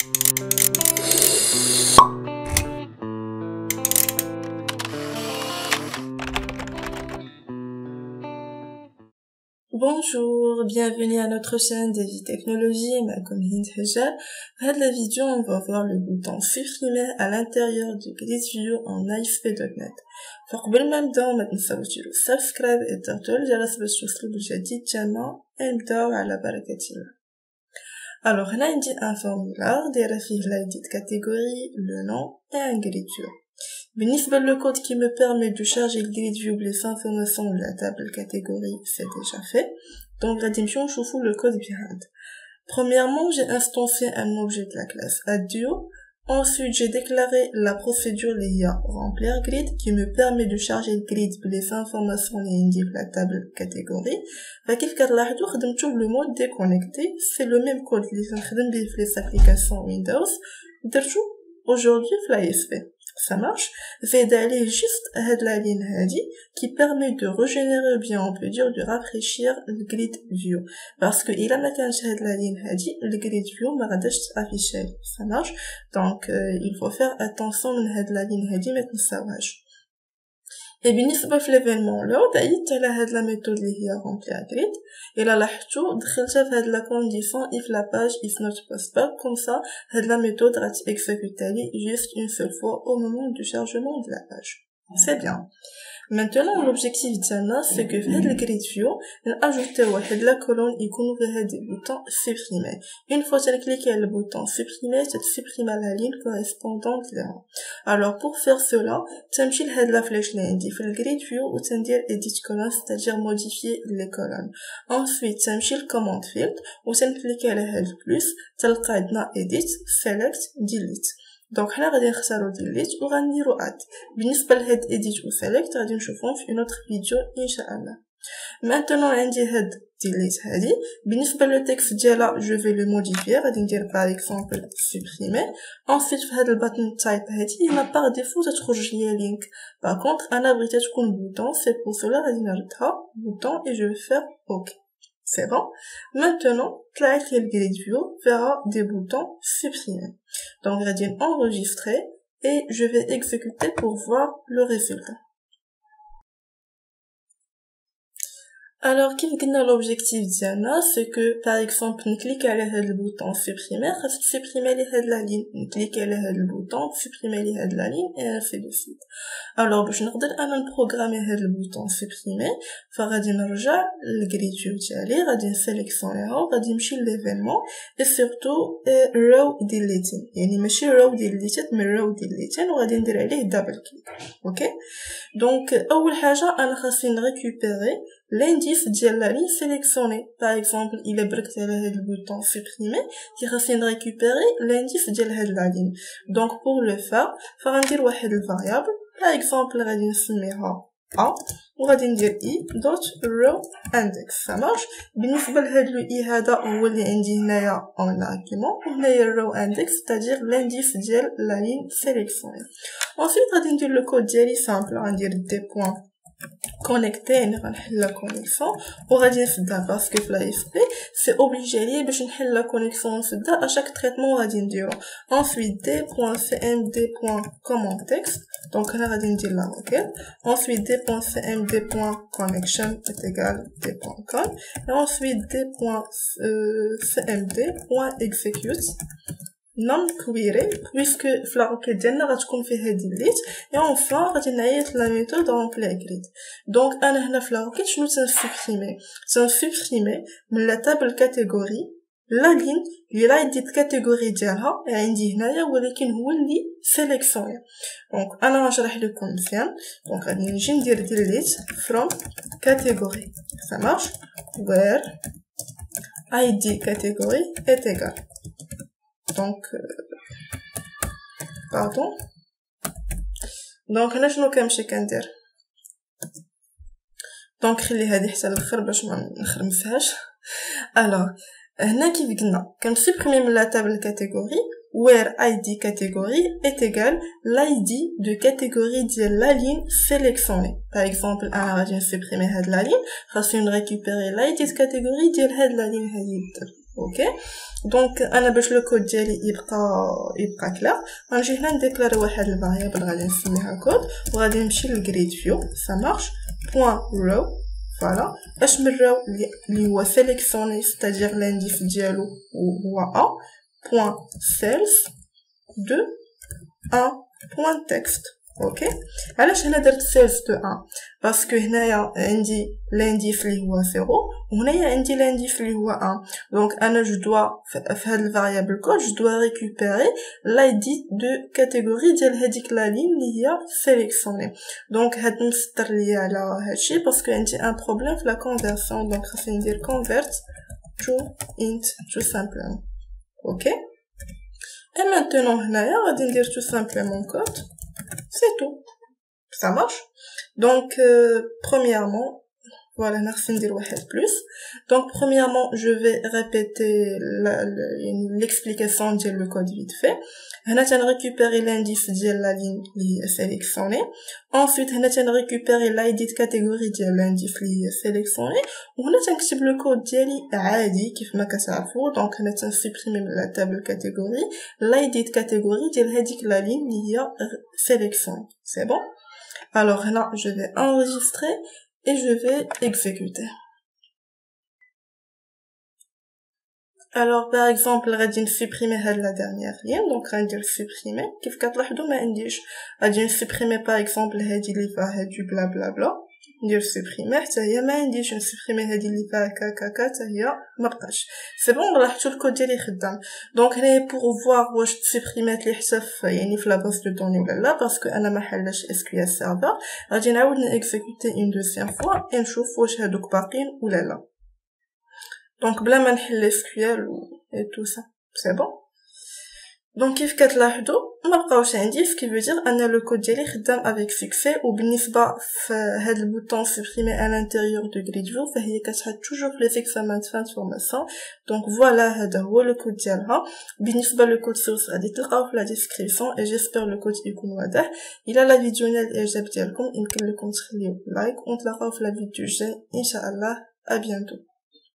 Bonjour, bienvenue à notre chaîne Devi Technologies, ma commune Hajar. Dans la vidéo, on va voir le bouton supprimer à l'intérieur du grid view en ASP.NET. فقبل ما نبداو ما تنساوش ديروا سبسكرايب وتضغطوا الجرس باش توصلوا بالجديد ديالنا ونبداو على بركة الله. Alors هنا عندي un formulaire دايره فيه l'id de catégorie, le nom et un grid view. بالنسبة le code qui me permet de charger le grid view les informations de la table catégorie, c'est déjà fait. Donc غادي نمشيو نشوفوا le code behind. Premièrement, j'ai instancié un objet de la classe add_duo. Ensuite, j'ai déclaré la procédure liée à remplir grid qui me permet de charger le grid les informations liées à la table catégorie. فكيف كتلاحظوا خدمتو le mode déconnecté, c'est le même code اللي كنخدم به في les applications Windows درتو aujourd'hui في l'ASP. Ça marche. Fait d'aller juste à la ligne hadi qui permet de régénérer ou bien on peut dire de rafraîchir le grid view. Parce que il a maintenant la ligne hadi, le grid view va afficher. Ça marche. Donc, il faut faire attention à la ligne hadi maintenant ça va. Et bien, في l'événement là, دعيت على هاد la méthode اللي هي remplir grid. Et là, لاحظتوا دخلتها في هاد la condition if la page is not possible. Comme ça, هاد la méthode va exécuter juste une seule fois au moment du chargement de la page. C'est bien. Maintenant, l'objectif ديالنا c'est que في هاد الجريد فيو ناجوتيو واحد la colonne يكونوا فيها des boutons supprimés. Une fois تنكليكي على le bouton supprimer, تتسupprimer la ligne correspondante là. Alors pour faire cela, تمشي لهاد la flèche اللي عندي في الجريد فيو وتندير edit column, c'est-à-dire modifier les colonnes. Ensuite تمشي ل command field وتنكليكي على هاد plus, تلقى عندنا edit, select, delete. Donc حنا غادي نختارو delete وغنديرو add. بالنسبة لهاد edit و select غادي نشوفهم في une autre vidéo ان شاء الله. Maintenant عندي هاد delete هادي. بالنسبة للتكست ديالها je vais le modifier. غادي ندير par exemple supprimer. Ensuite في هاد البutton type هادي هنا par défaut تخرج ليا link. Par contre انا بغيتها تكون bouton, c'est pour cela غادي نردها bouton et je vais faire OK. C'est bon. Maintenant, le grid view verra des boutons supprimés. Donc, je vais enregistrer et je vais exécuter pour voir le résultat. Alors, qui est l'objectif d'Iana, c'est que, par exemple, on clique à le bouton supprimer, supprimer la ligne, on clique à le bouton supprimer la ligne, et ainsi de suite. Alors, je vais programmer le bouton supprimer, je vais rejoindre le grid view, je vais sélectionner, je vais modifier l'événement, et surtout, row deleting. يعني ماشي row deleted, mais row deleting, on va dire double click. Ok? Donc, أول حاجة, أنا خاصني récupérer l'indice ديال la ligne sélectionnée. Par exemple, il est بركت على هاد le bouton supprimer, qui خاصني récupérer l'indice ديال هاد la ligne. Donc, pour le faire, فغندير واحد variable. Par exemple, غادي نسميها A, وغادي ندير I dot row index. Ça marche. بالنسبة لهاد le I هذا هو اللي عندي هنايا en argument, وهنايا row index, c'est-à-dire l'indice ديال la ligne sélectionnée. Ensuite, غادي ندير le code ديالي simple, غندير des points connecté نحل la connexion وغادي نفدها parce que في l'ASP c'est obligé ليه باش نحل la connexion نفدها à chaque traitement غادي نديرو. Ensuite d.cmd.commandText, donc هنا غادي ندير لا requête. Ensuite d.cmd.connection est égal d.con et ensuite d.cmd.execute non query puisque في la requête ديالنا غتكون فيها delete et enfin غادي نعيط la méthode remplir grid. Donc انا هنا في la requête شنو تنسبريمي من la table catégorie la ligne اللي لا عندي الكاتيجوري ديالها عندي هنايا ولكن هو اللي سيليكسيوني. دونك انا غنشرح لكم مزيان. دونك غادي نجي ندير delete from category. Ça marche. Where id category est égal. Donc pardon. دونك هنا شنو كنمشي كندير. دونك خلي هذه حتى الاخر باش ما نخرمسهاش. الوغ هنا كيف قلنا كنسبريمي من لا تابل كاتيجوري where id catégorie est égal l'id de catégorie ديال la ligne sélectionnée. Par exemple انا غادي نسبريمي هاد la ligne خاصني نريكوبيري l'id de catégorie ديال هاد la ligne هادي. اوكي دونك انا باش لو كود ديالي يبقى كلير غنجي هنا نديكلاري واحد الفاريابل غادي نسميها كود وغادي نمشي للجريد فيو ça marche point row فوالا اش من row اللي هو sélectionné c'est-à-dire l'indice ديالو هو a point cells 2 1 point text اوكي علاش هنا درت cells de 1 باسكو هنايا عندي l'indice اللي هو 0 وهنايا عندي l'indice اللي هو 1 دونك انا جو دوا في هاد الفاريابل كود جو دوا ريكوبيري لايدي دو كاتيجوري ديال هذيك لا لين اللي هي سيليكسيوني دونك هاد مسطر ليا على هادشي باسكو عندي ان بروبليم في لا كونفيرسيون دونك خاصني ندير convert to int tout simplement اوكي et maintenant هنايا غادي ندير tout simplement code c'est tout ça marche donc premièrement voilà merci ندير واحد plus donc premièrement je vais répéter l'explication ديال le code vite fait هنا تنريكوبيري l'indice ديال la ligne اللي هي sélectionnée ensuite هنا تنريكوبيري l'id de catégorie ديال l'indice اللي هي sélectionnée وهنا تنكتب le code ديالي عادي كيف ما كتعرفوا دونك هنا تنسبريمي من la table catégorie l'id de catégorie ديال هذيك la ligne اللي هي sélectionnée c'est bon alors هنا je vais enregistrer et je vais exécuter. Alors par exemple غادي نسبريمي هاد لا dernière ligne donc غندير supprimer كيف كتلاحظوا ما عنديش غادي نسبريمي par exemple هادي اللي فيها هادي بلا بلا بلا ندير supprimer حتى هي ما عنديش نسبريمي هادي اللي فيها كاكا حتى هي ما بقاش سي بون لاحظتوا الكود ديالي خدام دونك هنايا بور فوار واش تسبريمات لي حتى يعني في لا باس دو دوني ولا لا باسكو انا ما حلاش اس كيو اس سيرفر غادي نعاود نيكزيكوتي اون دوزيام فوا اي نشوف واش هادوك باقيين ولا لا دونك بلا ما نحل اس كيو ال اي تو سا سي بون دونك كيف كتلاحظوا ما بقاوش عندي في كيف دير ان لو كود ديالي خدام افيك سكسي وبالنسبه في هاد البوطون سوبريمي ا لانتيريور دو غريد فيو فهي كتحط توجور في لي فيكسامون ترانسفورماسيون دونك فوالا هذا هو لو كود ديالها بالنسبه لو كود سورس غادي تلقاوه في لا ديسكريبسيون اي جيسبر لو كود يكون واضح الى لا فيديو نال الاعجاب ديالكم يمكن لكم تخليو لايك ونتلاقاو في لا فيديو الجاي ان شاء الله ا بيانتو